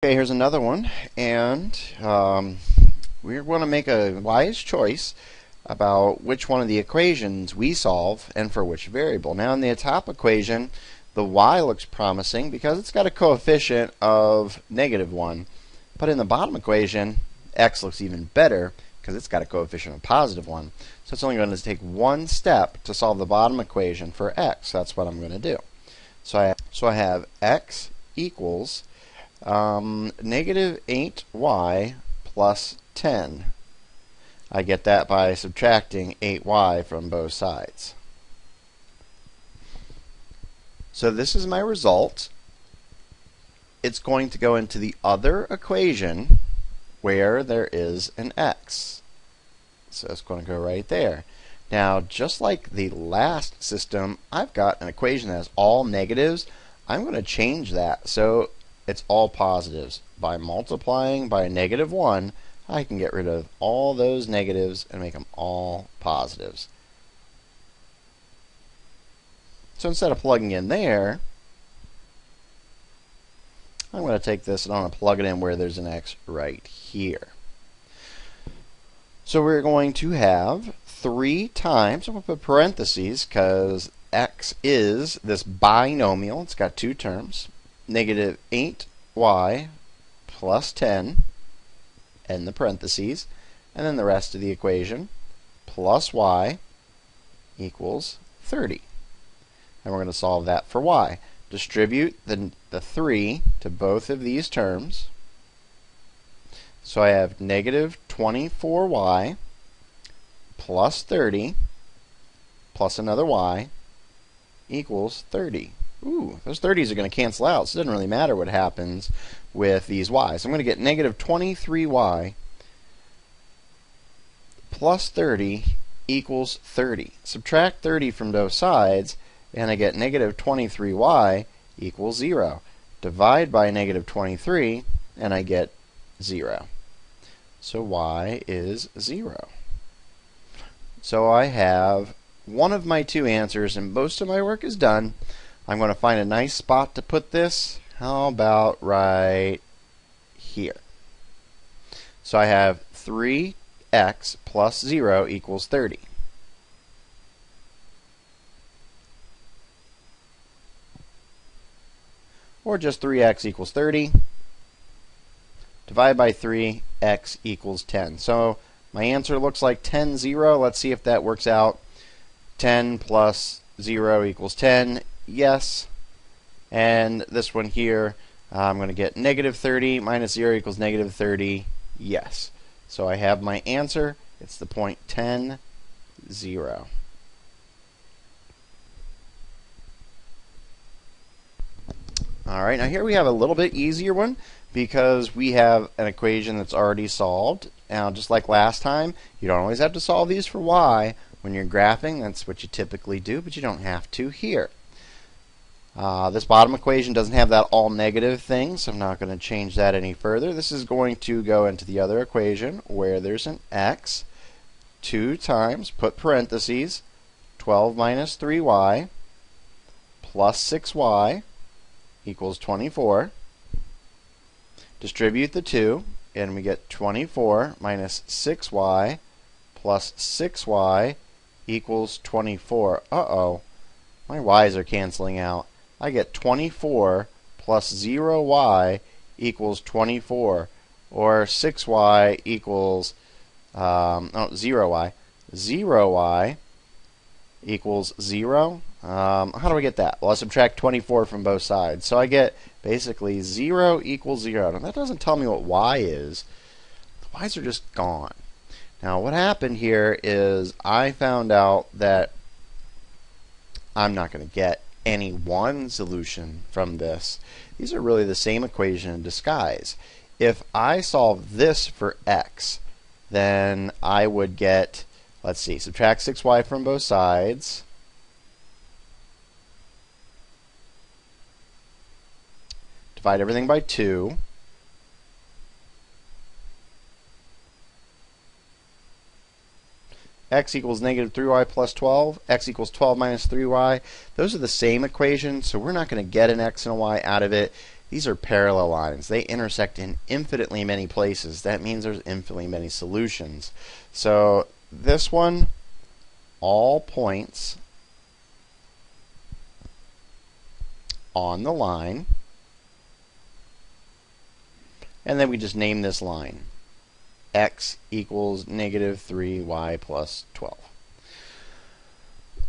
Okay, here's another one, and we're going to make a wise choice about which one of the equations we solve and for which variable. Now, in the top equation, the y looks promising because it's got a coefficient of -1. But in the bottom equation, x looks even better because it's got a coefficient of +1. So it's only going to take one step to solve the bottom equation for x. That's what I'm going to do. So I have x equals -8y plus 10. I get that by subtracting 8y from both sides. So this is my result. It's going to go into the other equation where there is an x. So it's going to go right there. Now, just like the last system, I've got an equation that has all negatives. I'm going to change that so it's all positives. By multiplying by -1, I can get rid of all those negatives and make them all positives. So instead of plugging in there, I'm going to take this and I'm going to plug it in where there's an x right here. So we're going to have 3 times, I'm going to put parentheses because x is this binomial. It's got 2 terms. -8y plus 10, and the parentheses, and then the rest of the equation, plus y equals 30. And we're going to solve that for y. Distribute the 3 to both of these terms. So I have -24y plus 30 plus another y equals 30. Ooh, those 30s are going to cancel out, so it doesn't really matter what happens with these y's. I'm going to get -23y plus 30 equals 30. Subtract 30 from both sides, and I get -23y equals 0. Divide by -23, and I get 0. So y is 0. So I have one of my 2 answers, and most of my work is done. I'm going to find a nice spot to put this. How about right here? So I have 3x plus 0 equals 30. Or just 3x equals 30. Divide by 3, x equals 10. So my answer looks like 10, 0. Let's see if that works out. 10 plus 0 equals 10. Yes. And this one here, I'm going to get -30 minus 0 equals -30. Yes. So I have my answer. It's the point 10, 0. All right, now here we have a little bit easier one because we have an equation that's already solved. Now, just like last time, you don't always have to solve these for y. When you're graphing, that's what you typically do, but you don't have to here. This bottom equation doesn't have that all negative thing, so I'm not going to change that any further. This is going to go into the other equation where there's an x. 2 times, put parentheses, 12 minus 3y plus 6y equals 24. Distribute the 2, and we get 24 minus 6y plus 6y equals 24. Uh-oh, my y's are canceling out. I get 24 plus 0y equals 24, or 6y equals 0y. 0y equals 0. How do I get that? Well, I subtract 24 from both sides. So I get basically 0 equals 0. Now, that doesn't tell me what y is. The y's are just gone. Now, what happened here is I found out that I'm not going to get any one solution from this. These are really the same equation in disguise. If I solve this for x, then I would get, let's see, subtract 6y from both sides. Divide everything by 2. X equals -3y plus 12. X equals 12 minus 3y. Those are the same equation, so we're not going to get an x and a y out of it. These are parallel lines. They intersect in infinitely many places. That means there's infinitely many solutions. So this one, all points on the line, and then we just name this line x equals negative 3y plus 12.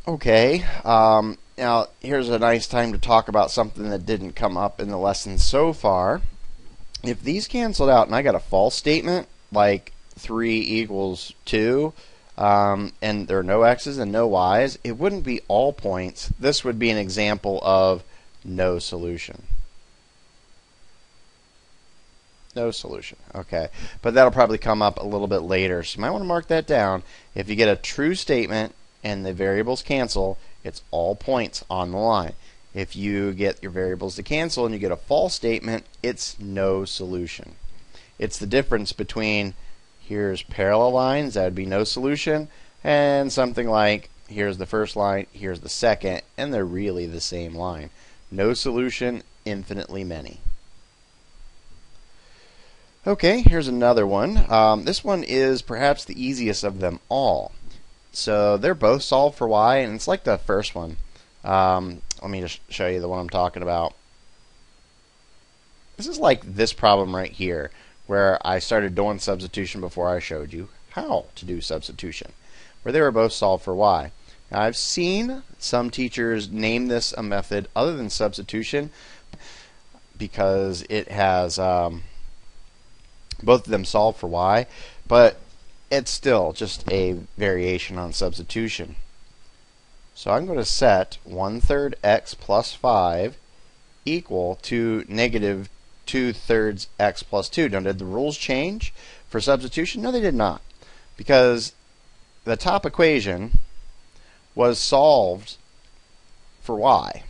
Okay, now here's a nice time to talk about something that didn't come up in the lesson so far. If these canceled out and I got a false statement, like 3 equals 2, and there are no x's and no y's, it wouldn't be all points. This would be an example of no solution. No solution. Okay, but that'll probably come up a little bit later, so you might want to mark that down. If you get a true statement and the variables cancel, it's all points on the line. If you get your variables to cancel and you get a false statement, it's no solution. It's the difference between here's parallel lines, that would be no solution, and something like here's the first line, here's the second, and they're really the same line. No solution, infinitely many. Okay, here's another one. This one is perhaps the easiest of them all. So they're both solved for y, and it's like the first one. Let me just show you the one I'm talking about. This is like this problem right here, where I started doing substitution before I showed you how to do substitution, where they were both solved for y. Now, I've seen some teachers name this a method other than substitution because it has both of them solved for y, but it's still just a variation on substitution. So I'm going to set 1/3 x plus 5 equal to negative 2/3 x plus 2. Now, did the rules change for substitution? No, they did not, because the top equation was solved for y,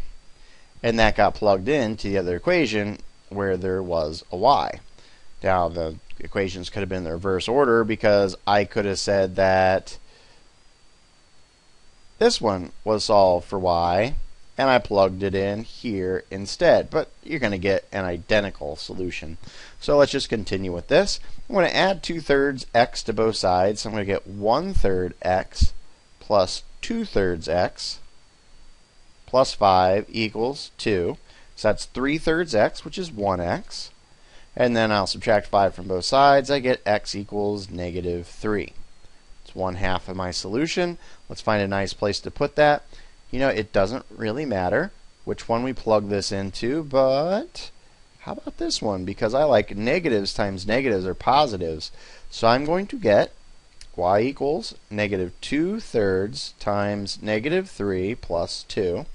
and that got plugged into the other equation where there was a y. Now, the equations could have been in the reverse order, because I could have said that this one was solved for y, and I plugged it in here instead. But you're going to get an identical solution. So let's just continue with this. I'm going to add 2/3 x to both sides. So I'm going to get 1/3 x plus 2/3 x plus 5 equals 2. So that's 3/3 x, which is 1x. And then I'll subtract 5 from both sides. I get x equals negative 3. It's 1/2 of my solution. Let's find a nice place to put that. You know, it doesn't really matter which one we plug this into, but how about this one? Because I like negatives times negatives or positives. So I'm going to get y equals negative 2/3 times negative 3 plus 2.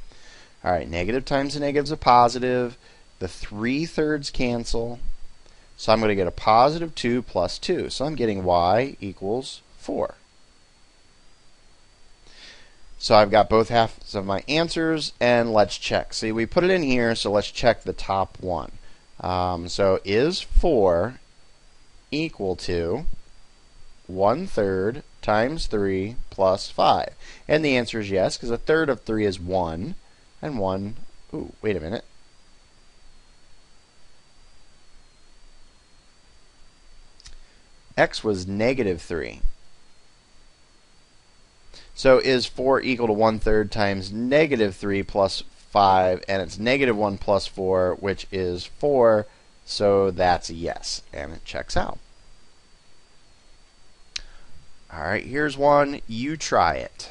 All right, negative times a negative is a positive. The 3/3 cancel. So I'm going to get a positive 2 plus 2. So I'm getting y equals 4. So I've got both halves of my answers, and let's check. See, we put it in here, so let's check the top one. So is 4 equal to 1/3 times 3 plus 5? And the answer is yes, because 1/3 of 3 is 1, and 1, ooh, wait a minute. X was negative 3. So is 4 equal to 1/3 times negative 3 plus 5, and it's negative 1 plus 4, which is 4, so that's a yes, and it checks out. All right, here's one. You try it.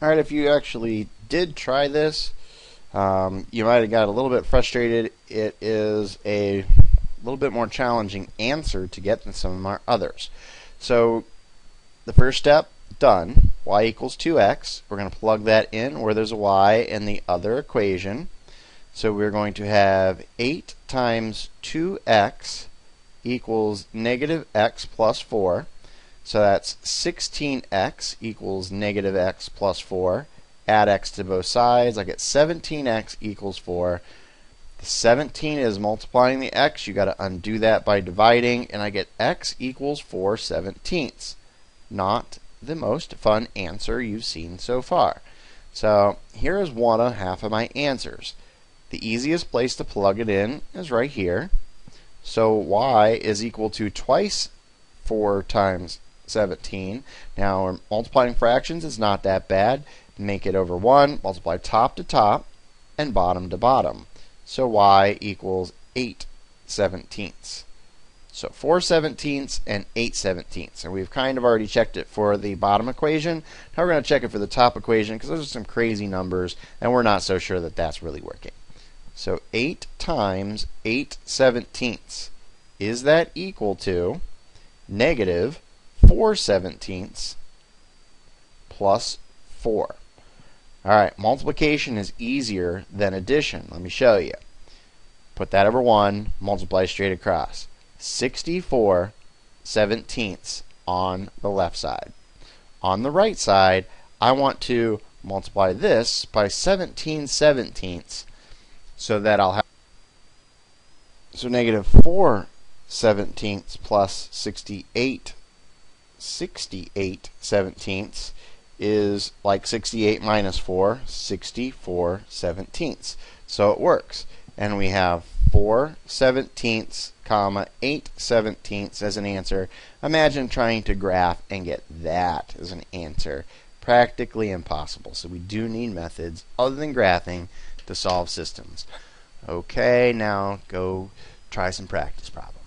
All right, if you actually did try this, you might have got a little bit frustrated. It is a little bit more challenging answer to get than some of our others. So the first step, done. Y equals 2x. We're going to plug that in where there's a y in the other equation. So we're going to have 8 times 2x equals negative x plus 4. So that's 16x equals negative x plus 4. Add x to both sides. I get 17x equals 4. The 17 is multiplying the x. You got to undo that by dividing, and I get x equals 4/17, not the most fun answer you've seen so far. So here is 1/2 of my answers. The easiest place to plug it in is right here. So y is equal to twice 4 times 17. Now, multiplying fractions is not that bad. Make it over 1, multiply top to top, and bottom to bottom. So y equals 8/17. So 4/17 and 8/17. And we've kind of already checked it for the bottom equation. Now we're going to check it for the top equation because those are some crazy numbers, and we're not so sure that that's really working. So 8 times 8/17. Is that equal to negative 4/17 plus 4? All right, multiplication is easier than addition. Let me show you. Put that over 1, multiply straight across. 64/17 on the left side. On the right side, I want to multiply this by 17/17 so that I'll have negative 4/17 plus 68/17 is like 68 minus 4, 64/17. So it works. And we have 4/17, 8/17 as an answer. Imagine trying to graph and get that as an answer. Practically impossible. So we do need methods other than graphing to solve systems. Okay, now go try some practice problems.